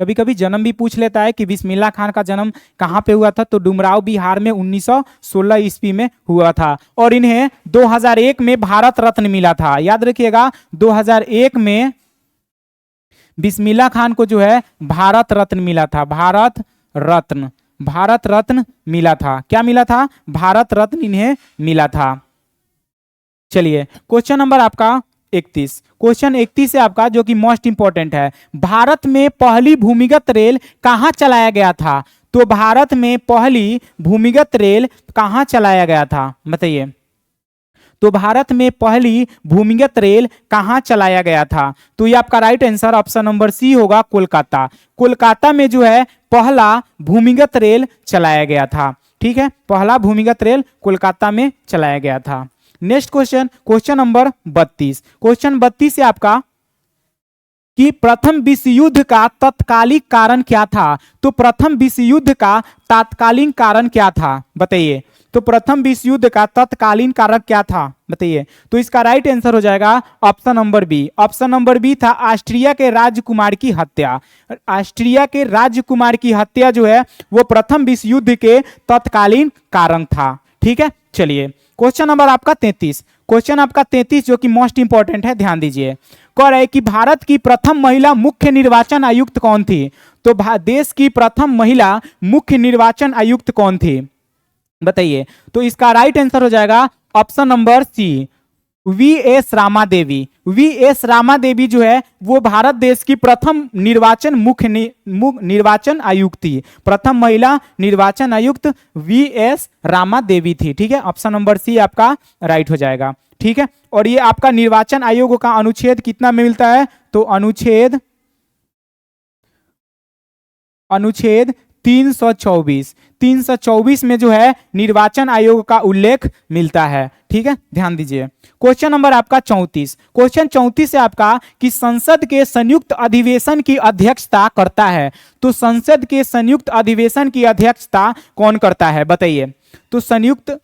कभी कभी जन्म भी पूछ लेता है कि बिस्मिल्लाह खान का जन्म कहाँ पे हुआ था? तो डुमरांव बिहार में 1916 ईस्वी में हुआ था। और इन्हें 2001 में भारत रत्न मिला था। याद रखिएगा 2001 में बिस्मिल्लाह खान को जो है भारत रत्न मिला था। भारत रत्न मिला था। क्या मिला था? भारत रत्न इन्हें मिला था। चलिए क्वेश्चन नंबर आपका 31। क्वेश्चन 31 है आपका, जो कि मोस्ट इंपॉर्टेंट है। भारत में पहली भूमिगत रेल कहाँ चलाया गया था? तो भारत में पहली भूमिगत रेल कहाँ चलाया गया था, बताइए। तो भारत में पहली भूमिगत रेल कहाँ चलाया गया था? तो ये आपका right answer option number C होगा, कोलकाता। कोलकाता में जो है पहला भूमिगत रेल चलाया गया था। ठीक है, पहला भूमिगत रेल कोलकाता में चलाया गया था। Next question, question number 32। Question 32 से आपका कि प्रथम विश्व युद्ध का तत्कालिक कारण क्या था? तो प्रथम विश्व युद्ध का तात्कालीन कारण क्या था, बताइए। तो प्रथम विश्व युद्ध का तत्कालीन कारण क्या था, बताइए। तो इसका राइट आंसर हो जाएगा option number B. Option number B था ऑस्ट्रिया के राजकुमार की हत्या। ऑस्ट्रिया के राजकुमार की हत्या जो है वो प्रथम विश्व युद्ध के तत्कालीन कारण था। ठीक है, चलिए क्वेश्चन नंबर आपका 33। क्वेश्चन आपका 33 जो कि मोस्ट इंपॉर्टेंट है, ध्यान दीजिए। कह रहा है कि भारत की प्रथम महिला मुख्य निर्वाचन आयुक्त कौन थी? तो देश की प्रथम महिला मुख्य निर्वाचन आयुक्त कौन थी, बताइए। तो इसका राइट आंसर हो जाएगा option number C, V S Rama Devi. V S Rama Devi जो है वो भारत देश की प्रथम निर्वाचन आयुक्त थी। प्रथम महिला निर्वाचन आयुक्त वी एस रामा देवी थी। ठीक है, ऑप्शन नंबर सी आपका राइट हो जाएगा। ठीक है, और ये आपका निर्वाचन आयोग का अनुच्छेद कितना में मिलता है? तो अनुच्छेद 324 में जो है निर्वाचन आयोग का उल्लेख मिलता है। ठीक है, ध्यान दीजिए। क्वेश्चन नंबर आपका 34। क्वेश्चन 34 है आपका कि संसद के संयुक्त अधिवेशन की अध्यक्षता करता है। तो संसद के संयुक्त अधिवेशन की अध्यक्षता कौन करता है, बताइए। तो संसद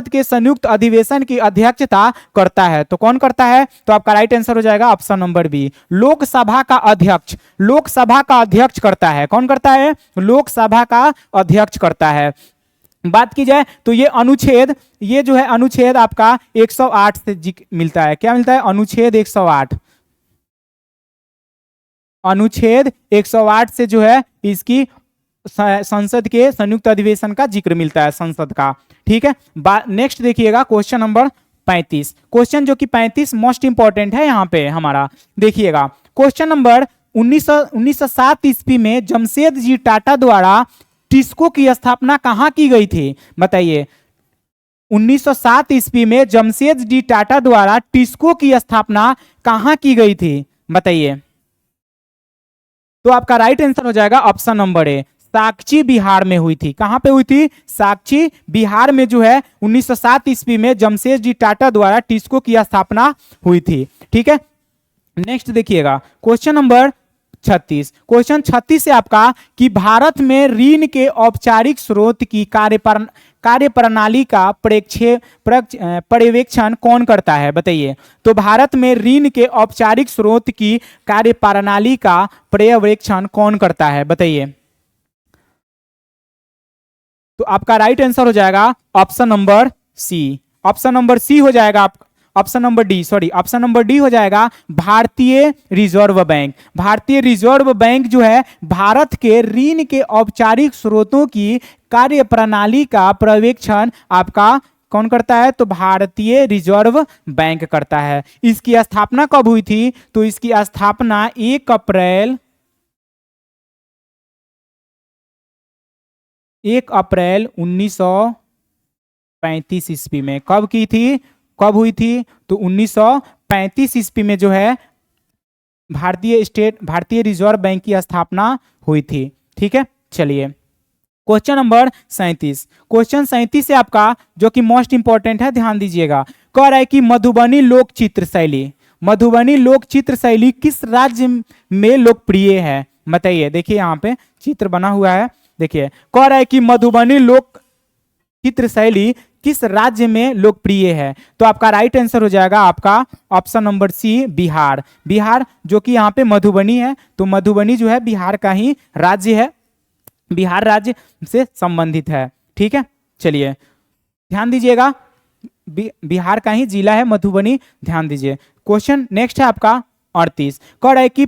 के संयुक्त अधिवेशन की अध्यक्षता करता है, तो कौन करता है? तो आपका राइट आंसर हो जाएगा ऑप्शन नंबर बी, लोकसभा का अध्यक्ष। लोकसभा का अध्यक्ष करता है, कौन करता है? लोकसभा का अध्यक्ष करता है। बात की जाए तो ये जो है अनुच्छेद आपका 108 से मिलता है। क्या मिलता है? अनुच्छेद 108। अनुच्छेद 108 से जो है इसकी संसद के संयुक्त अधिवेशन का जिक्र मिलता है, संसद का। ठीक है, नेक्स्ट देखिएगा क्वेश्चन नंबर 35। क्वेश्चन जो कि 35 मोस्ट इंपॉर्टेंट है यहाँ पे हमारा, देखिएगा। क्वेश्चन नंबर 1907 ईस्वी में जमशेद जी टाटा द्वारा टिस्को की स्थापना कहाँ की गई थी, बताइए। 1907 ईस्वी में जमशेद जी टाटा द्वारा टिस्को की स्थापना कहाँ की गई थी, बताइए। तो आपका राइट आंसर हो जाएगा ऑप्शन नंबर ए, साक्षी बिहार में हुई थी। कहां पे हुई थी? साक्षी बिहार में जो है 1907 ईस्वी में जमशेद जी टाटा द्वारा टिस्को की स्थापना हुई थी। ठीक है, नेक्स्ट देखिएगा क्वेश्चन नंबर 36। क्वेश्चन 36 से आपका कि भारत में ऋण के औपचारिक स्रोत की कार्य प्रणाली का पर्यवेक्षण कौन करता है, बताइए। तो भारत में ऋण के औपचारिक स्रोत की कार्य प्रणाली का पर्यवेक्षण कौन करता है, बताइए। तो आपका राइट आंसर हो जाएगा option number C. Option number C हो जाएगा option number D, sorry option number D हो जाएगा Bharatiya reserve bank. Bharatiya reserve bank जो है भारत के ऋण के औपचारिक स्रोतों की कार्य प्रणाली का पर्यवेक्षण आपका कौन करता है? तो भारतीय रिजर्व बैंक करता है। इसकी स्थापना कब हुई थी? तो इसकी स्थापना 1 अप्रैल 1935 ईस्वी में। कब की थी, कब हुई थी? तो 1935 ईस्वी में जो है भारतीय रिजर्व बैंक की स्थापना हुई थी। ठीक है, चलिए क्वेश्चन नंबर 37। क्वेश्चन 37 से आपका जो कि मोस्ट इंपॉर्टेंट है, ध्यान दीजिएगा। कह रहा है कि मधुबनी लोक चित्र शैली किस राज्य में लोकप्रिय है, बताइए। देखिए यहाँ पे चित्र बना हुआ है, देखिए। कह रहा है कि मधुबनी लोक चित्र शैली किस राज्य में लोकप्रिय है? तो आपका राइट आंसर हो जाएगा आपका option number C, Bihar. Bihar जो कि यहाँ पे मधुबनी है, तो मधुबनी जो है बिहार का ही राज्य है, बिहार राज्य से संबंधित है। ठीक है, चलिए ध्यान दीजिएगा, बिहार का ही जिला है मधुबनी, ध्यान दीजिए। क्वेश्चन नेक्स्ट है आपका 38। कह रहा है कि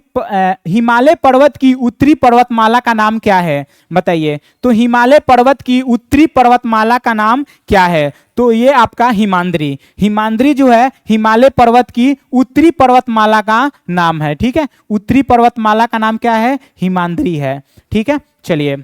हिमालय पर्वत की उत्तरी पर्वतमाला का नाम क्या है, बताइए। तो हिमालय पर्वत की उत्तरी पर्वतमाला का नाम क्या है, तो ये आपका हिमाद्री। हिमाद्री जो है हिमालय पर्वत की उत्तरी पर्वतमाला का नाम है, ठीक है। उत्तरी पर्वतमाला का नाम क्या है, हिमाद्री है, ठीक है। चलिए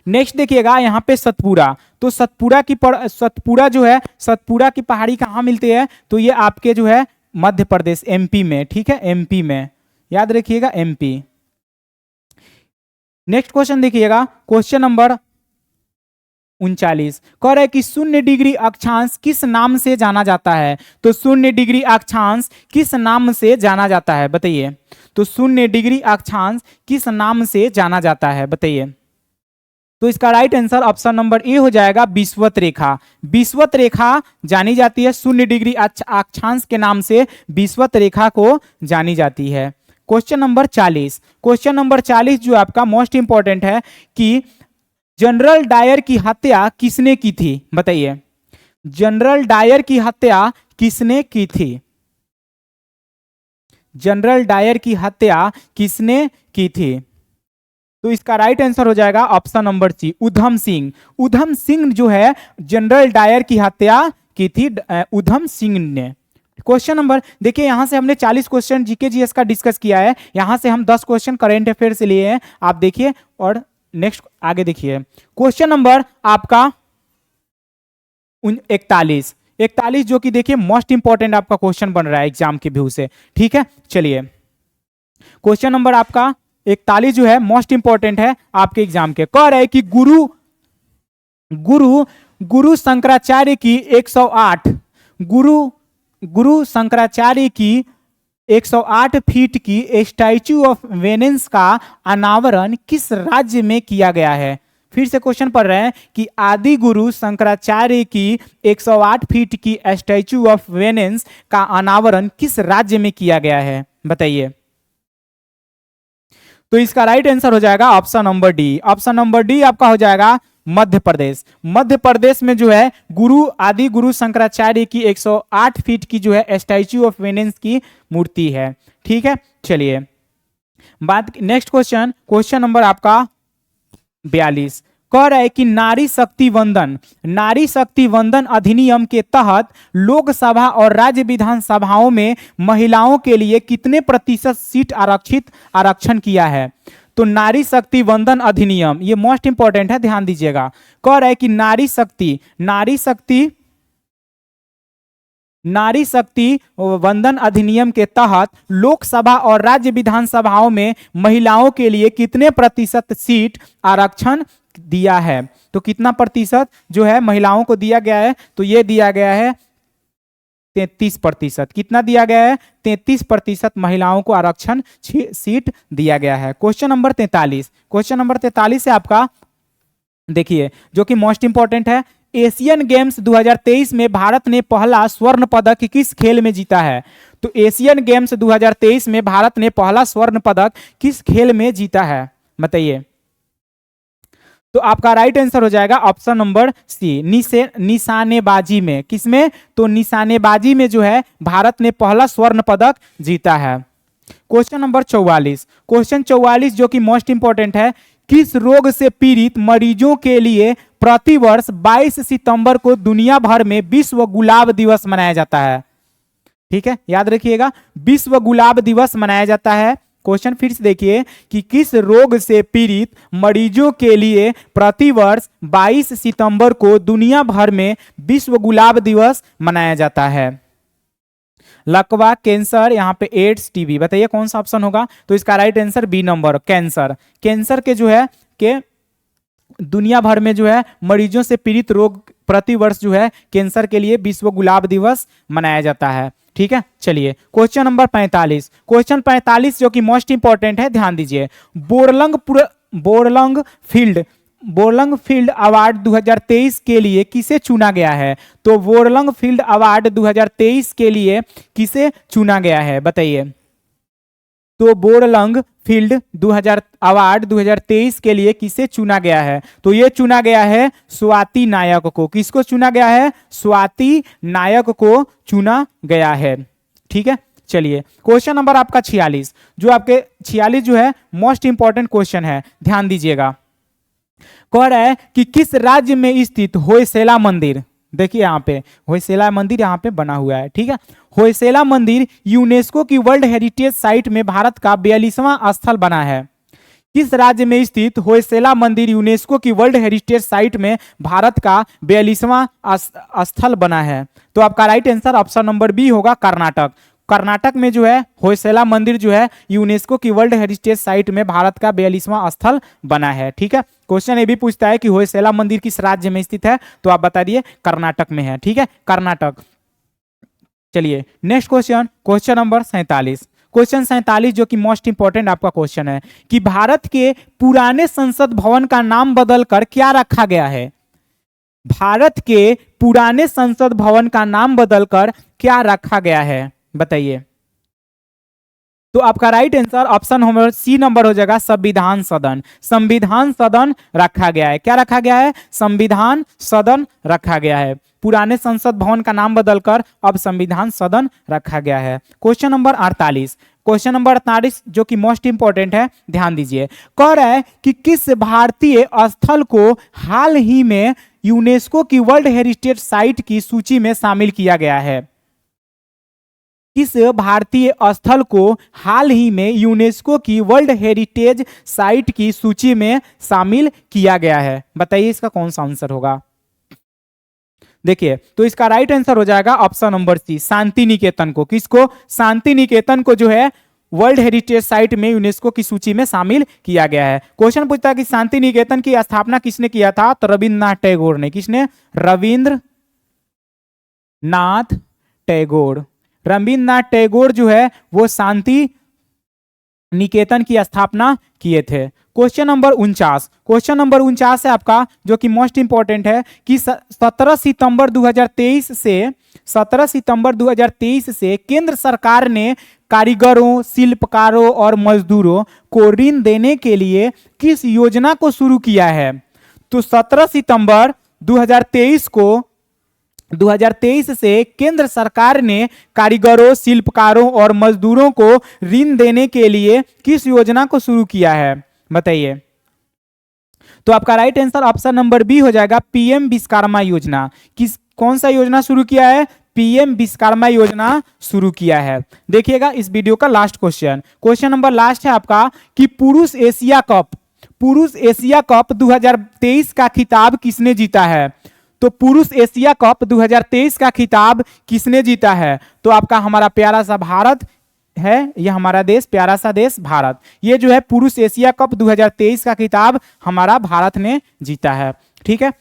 नेक्स्ट देखिएगा यहाँ पे सतपुरा। तो सतपुरा जो है, सतपुरा की पहाड़ी कहाँ मिलती है, तो ये आपके जो है मध्य प्रदेश एमपी में, ठीक है, एमपी में, याद रखिएगा एमपी। नेक्स्ट क्वेश्चन देखिएगा, क्वेश्चन नंबर 39। कह रहा है कि 0 डिग्री अक्षांश किस नाम से जाना जाता है, तो 0 डिग्री अक्षांश किस नाम से जाना जाता है, बताइए। तो 0 डिग्री अक्षांश किस नाम से जाना जाता है, बताइए। तो इसका right answer option number A हो जाएगा, विषुवत रेखा। विषुवत रेखा जानी जाती है 0 डिग्री अक्षांश के नाम से, विषुवत रेखा को जानी जाती है। Question number 40। क्वेश्चन नंबर 40 जो आपका मोस्ट इंपॉर्टेंट है कि जनरल डायर की हत्या किसने की थी, बताइए। जनरल डायर की हत्या किसने की थी, जनरल डायर की हत्या किसने की थी, तो इसका राइट आंसर हो जाएगा ऑप्शन नंबर सी, उधम सिंह। उधम सिंह जो है जनरल डायर की हत्या की थी उधम सिंह ने। क्वेश्चन नंबर देखिए, यहां से हमने 40 क्वेश्चन जीके जीएस का डिस्कस किया है, यहां से हम 10 क्वेश्चन करेंट अफेयर से लिए हैं, आप देखिए। और नेक्स्ट आगे देखिए, क्वेश्चन नंबर आपका 41। 41 जो कि देखिए मोस्ट इंपॉर्टेंट आपका क्वेश्चन बन रहा है एग्जाम के व्यू से, ठीक है। चलिए क्वेश्चन नंबर आपका 41 जो है मोस्ट इंपॉर्टेंट है आपके एग्जाम के। कह रहा है कि गुरु शंकराचार्य की 108 गुरु शंकराचार्य की 108 फीट की स्टैच्यू ऑफ वेनिस का अनावरण किस राज्य में किया गया है। फिर से क्वेश्चन पढ़ रहे हैं कि आदि गुरु शंकराचार्य की 108 फीट की स्टैच्यू ऑफ वेनिस का अनावरण किस राज्य में किया गया है, बताइए। तो इसका राइट आंसर हो जाएगा option number D. Option number D आपका हो जाएगा मध्य प्रदेश। मध्य प्रदेश में जो है आदि गुरु शंकराचार्य की 108 फीट की जो है स्टैच्यू ऑफ वेनिस की मूर्ति है, ठीक है। चलिए बात नेक्स्ट क्वेश्चन, क्वेश्चन नंबर आपका 42। कह रहा है कि नारी शक्ति वंदन अधिनियम के तहत लोकसभा और राज्य विधानसभाओं में महिलाओं के लिए कितने प्रतिशत सीट आरक्षण किया है। तो नारी शक्ति वंदन अधिनियम, ये मोस्ट इंपॉर्टेंट है, ध्यान दीजिएगा। कह रहा है कि नारी शक्ति वंदन अधिनियम के तहत लोकसभा और राज्य विधानसभाओं में महिलाओं के लिए कितने प्रतिशत सीट आरक्षण दिया है। तो कितना प्रतिशत जो है महिलाओं को दिया गया है, तो ये दिया गया है 33%। कितना दिया गया है, 33% महिलाओं को आरक्षण सीट दिया गया है। Question number 43। क्वेश्चन नंबर 43 से आपका देखिए जो कि मोस्ट इंपॉर्टेंट है, एशियन गेम्स 2023 में भारत ने पहला स्वर्ण पदक किस खेल में जीता है। तो एशियन गेम्स 2023 में भारत ने पहला स्वर्ण पदक किस खेल में जीता है, बताइए। तो आपका राइट आंसर हो जाएगा ऑप्शन नंबर सी, निशानेबाजी में। किसमें, तो निशानेबाजी में जो है भारत ने पहला स्वर्ण पदक जीता है। Question number 44। क्वेश्चन 44 जो कि मोस्ट इंपॉर्टेंट है, किस रोग से पीड़ित मरीजों के लिए प्रतिवर्ष 22 सितंबर को दुनिया भर में विश्व गुलाब दिवस मनाया जाता है, ठीक है, याद रखिएगा, विश्व गुलाब दिवस मनाया जाता है। क्वेश्चन फिर से देखिए कि किस रोग से पीड़ित मरीजों के लिए प्रतिवर्ष 22 सितंबर को दुनिया भर में विश्व गुलाब दिवस मनाया जाता है। लकवा, कैंसर, यहाँ पे एड्स, टीबी, बताइए कौन सा ऑप्शन होगा। तो इसका right answer B number, cancer. Cancer के जो है के दुनिया भर में जो है मरीजों से पीड़ित रोग प्रतिवर्ष जो है कैंसर के लिए विश्व गुलाब दिवस मनाया जाता है, ठीक है। चलिए क्वेश्चन नंबर 45। क्वेश्चन 45 जो कि मोस्ट इंपॉर्टेंट है, ध्यान दीजिए। बोरलंग फील्ड अवार्ड 2023 के लिए किसे चुना गया है। तो बोरलंग फील्ड अवार्ड 2023 के लिए किसे चुना गया है, बताइए। तो बोरलंग फील्ड अवार्ड 2023 के लिए किसे चुना गया है। तो ये चुना गया है स्वाति नायक को। किसको चुना गया है, स्वाति नायक को चुना गया है, ठीक है। चलिए क्वेश्चन नंबर आपका 46, जो आपके 46 जो है मोस्ट इंपॉर्टेंट क्वेश्चन है, ध्यान दीजिएगा। कह रहा है कि किस राज्य में स्थित होयसला मंदिर, देखिए यहाँ पे होयसला मंदिर यहाँ पे बना हुआ है, ठीक है। होयसला मंदिर यूनेस्को की वर्ल्ड हेरिटेज साइट में भारत का 42वां स्थल बना है। किस राज्य में स्थित होयसला मंदिर यूनेस्को की वर्ल्ड हेरिटेज साइट में भारत का 42वां स्थल बना है? तो आपका right answer option number B होगा, कर्नाटक। कर्नाटक में जो है होयसला मंदिर जो है यूनेस्को की वर्ल्ड हेरिटेज साइट में भारत का 42वां स्थल बना है, ठीक है। क्वेश्चन ये भी पूछता है कि होयसला मंदिर किस राज्य में स्थित है, तो आप बता दिए कर्नाटक में है, ठीक है, कर्नाटक। चलिए next question, question number 47। Question 47 जो कि मोस्ट इंपॉर्टेंट आपका क्वेश्चन है कि भारत के पुराने संसद भवन का नाम बदलकर क्या रखा गया है? भारत के पुराने संसद भवन का नाम बदलकर क्या रखा गया है, बताइए। तो आपका right answer option number C number हो जाएगा, संविधान सदन। संविधान सदन रखा गया है। क्या रखा गया है? संविधान सदन रखा गया है। पुराने संसद भवन का नाम बदलकर अब संविधान सदन रखा गया है। क्वेश्चन नंबर 48, क्वेश्चन नंबर 48 जो कि मोस्ट इंपॉर्टेंट है, ध्यान दीजिए। कह रहा है कि किस भारतीय स्थल को हाल ही में यूनेस्को की वर्ल्ड हेरिटेज साइट की सूची में शामिल किया गया है? किस भारतीय स्थल को हाल ही में यूनेस्को की वर्ल्ड हेरिटेज साइट की सूची में शामिल किया गया है? बताइए इसका कौन सा आंसर होगा। देखिए तो इसका राइट आंसर हो जाएगा ऑप्शन नंबर सी, शांति निकेतन को। किसको? शांति निकेतन को जो है वर्ल्ड हेरिटेज साइट में यूनेस्को की सूची में शामिल किया गया है। क्वेश्चन पूछता है कि शांति निकेतन की स्थापना किसने किया था? तो रविंद्रनाथ टैगोर ने। किसने? रविंद्रनाथ टैगोर। रविंद्रनाथ टैगोर जो है वो शांति निकेतन की स्थापना किए थे। क्वेश्चन नंबर 49, क्वेश्चन नंबर 49 है आपका जो कि मोस्ट इंपॉर्टेंट है कि 17 सितंबर 2023 से केंद्र सरकार ने कारीगरों, शिल्पकारों और मजदूरों को ऋण देने के लिए किस योजना को शुरू किया है? तो 17 सितंबर 2023 से केंद्र सरकार ने कारीगरों, शिल्पकारों और मजदूरों को ऋण देने के लिए किस योजना को शुरू किया है, बताइए। तो आपका right answer option number B हो जाएगा, पीएम विश्वकर्मा योजना। कौन सा योजना शुरू किया है? पीएम विश्वकर्मा योजना शुरू किया है। देखिएगा इस वीडियो का last question, question number last है आपका कि पुरुष एशिया कप 2023 का खिताब किसने जीता है? तो पुरुष एशिया कप 2023 का खिताब किसने जीता है? तो आपका हमारा प्यारा सा भारत है, यह हमारा देश, प्यारा सा देश भारत। ये जो है पुरुष एशिया कप 2023 का खिताब हमारा भारत ने जीता है, ठीक है।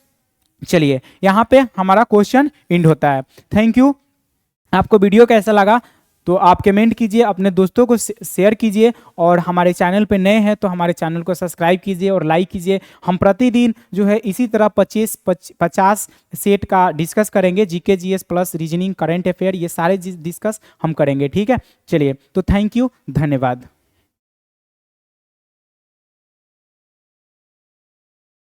चलिए यहाँ पे हमारा क्वेश्चन एंड होता है। Thank you. आपको वीडियो कैसा लगा तो आप कमेंट कीजिए, अपने दोस्तों को शेयर कीजिए, और हमारे चैनल पे नए हैं तो हमारे चैनल को सब्सक्राइब कीजिए और लाइक कीजिए। हम प्रतिदिन जो है इसी तरह 50 सेट का डिस्कस करेंगे, GK GS plus reasoning, current affair, ये सारे डिस्कस हम करेंगे, ठीक है। चलिए तो थैंक यू, धन्यवाद।